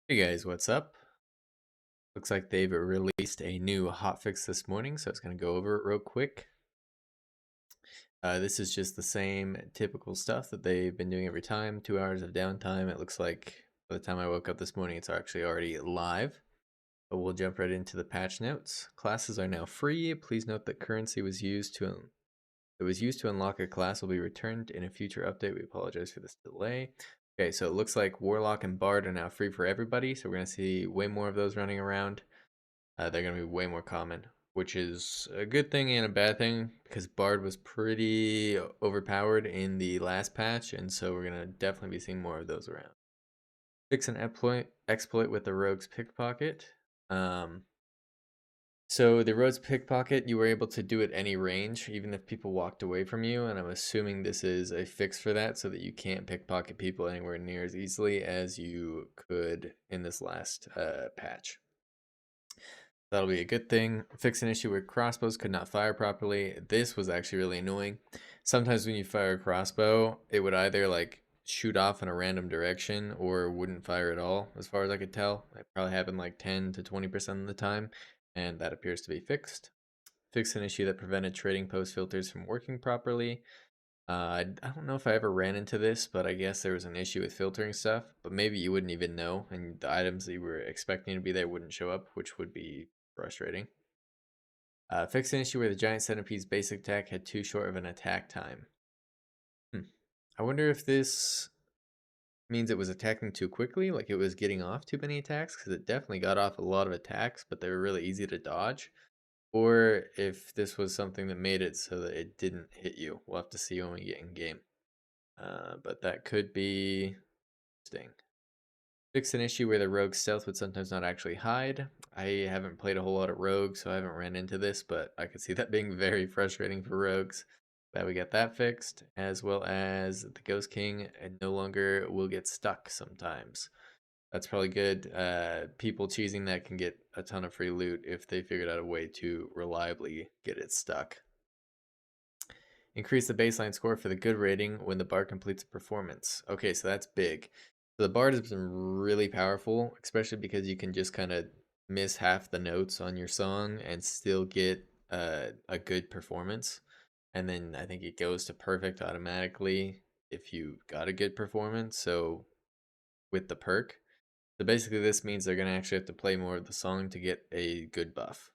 Hey guys, what's up? Looks like they've released a new hotfix this morning, so I was going to go over it real quick. This is just the same typical stuff that they've been doing every time. 2 hours of downtime. It looks like by the time I woke up this morning, it's actually already live. But we'll jump right into the patch notes. Classes are now free. Please note that currency was used to unlock a class will be returned in a future update. We apologize for this delay. Okay, so it looks like Warlock and Bard are now free for everybody, so we're going to see way more of those running around. They're going to be way more common, which is a good thing and a bad thing because Bard was pretty overpowered in the last patch, and so we're going to definitely be seeing more of those around. Fix an exploit with the Rogue's Pickpocket. Um, so the Rogue's Pickpocket, you were able to do at any range, even if people walked away from you, and I'm assuming this is a fix for that so that you can't pickpocket people anywhere near as easily as you could in this last patch. That'll be a good thing. Fix an issue where crossbows could not fire properly. This was actually really annoying. Sometimes when you fire a crossbow, it would either like shoot off in a random direction or wouldn't fire at all, as far as I could tell. It probably happened like 10 to 20% of the time, and that appears to be fixed. Fix an issue that prevented trading post filters from working properly. I don't know if I ever ran into this, but I guess there was an issue with filtering stuff, but maybe you wouldn't even know, and the items that you were expecting to be there wouldn't show up, which would be frustrating. Fix an issue where the giant centipede's basic attack had too short of an attack time. I wonder if this means it was attacking too quickly, like it was getting off too many attacks, because it definitely got off a lot of attacks, but they were really easy to dodge. Or if this was something that made it so that it didn't hit you. We'll have to see when we get in game. But that could be interesting. Fix an issue where the rogue stealth would sometimes not actually hide. I haven't played a whole lot of rogues, so I haven't ran into this, but I could see that being very frustrating for rogues. Glad we got that fixed, as well as the Ghost King no longer will get stuck sometimes. That's probably good. People cheesing that can get a ton of free loot if they figured out a way to reliably get it stuck. Increase the baseline score for the good rating when the bard completes a performance. Okay, so that's big. So the bard has been really powerful, especially because you can just kind of miss half the notes on your song and still get a good performance. And then I think it goes to perfect automatically if you got a good performance. So with the perk. So basically this means they're going to actually have to play more of the song to get a good buff.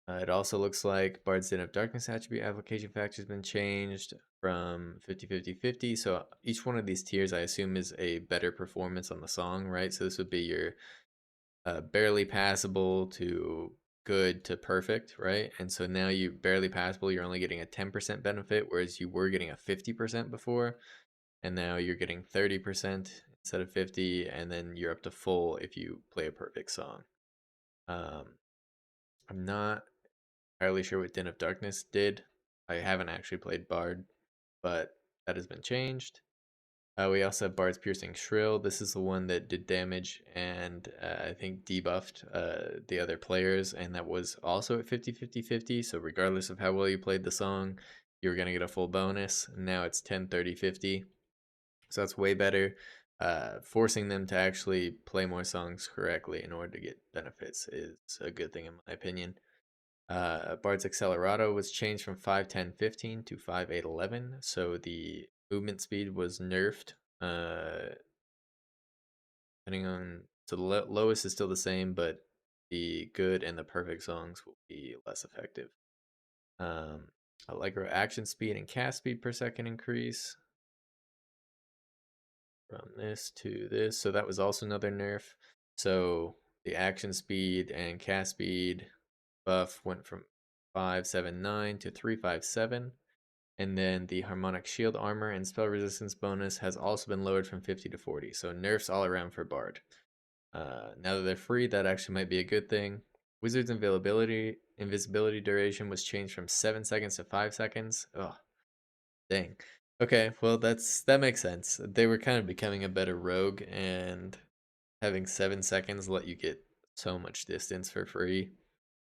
It also looks like Bard's Den of Darkness attribute application factor has been changed from 50-50-50. So each one of these tiers, I assume, is a better performance on the song, right? So this would be your barely passable to good to perfect, right? And so now you barely passable, you're only getting a 10% benefit, whereas you were getting a 50% before. And now you're getting 30% instead of 50, and then you're up to full if you play a perfect song. I'm not entirely sure what Den of Darkness did. I haven't actually played Bard, but that has been changed. We also have Bard's Piercing Shrill. This is the one that did damage and I think debuffed the other players, and that was also at 50-50-50. So regardless of how well you played the song, you were going to get a full bonus. Now it's 10-30-50. So that's way better. Forcing them to actually play more songs correctly in order to get benefits is a good thing in my opinion. Bard's Accelerato was changed from 5-10-15 to 5-8-11, so the movement speed was nerfed. Depending on, so the lowest is still the same, but the good and the perfect songs will be less effective. Allegro action speed and cast speed per second increase from this to this, so that was also another nerf. So the action speed and cast speed buff went from 5-7-9 to 3-5-7. And then the harmonic shield armor and spell resistance bonus has also been lowered from 50 to 40. So nerfs all around for Bard. Now that they're free, that actually might be a good thing. Wizard's invisibility duration was changed from 7 seconds to 5 seconds. Oh, dang. Okay, well that makes sense. They were kind of becoming a better rogue, and having 7 seconds let you get so much distance for free.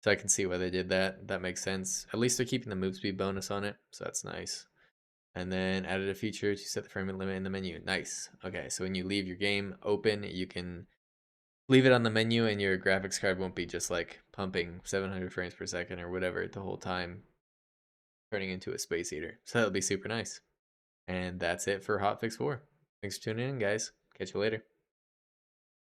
So I can see why they did that. That makes sense. At least they're keeping the move speed bonus on it, so that's nice. And then added a feature to set the frame rate limit in the menu. Nice. Okay, so when you leave your game open, you can leave it on the menu and your graphics card won't be just like pumping 700 frames per second or whatever the whole time, turning into a space eater. So that'll be super nice. And that's it for Hotfix 4. Thanks for tuning in, guys. Catch you later.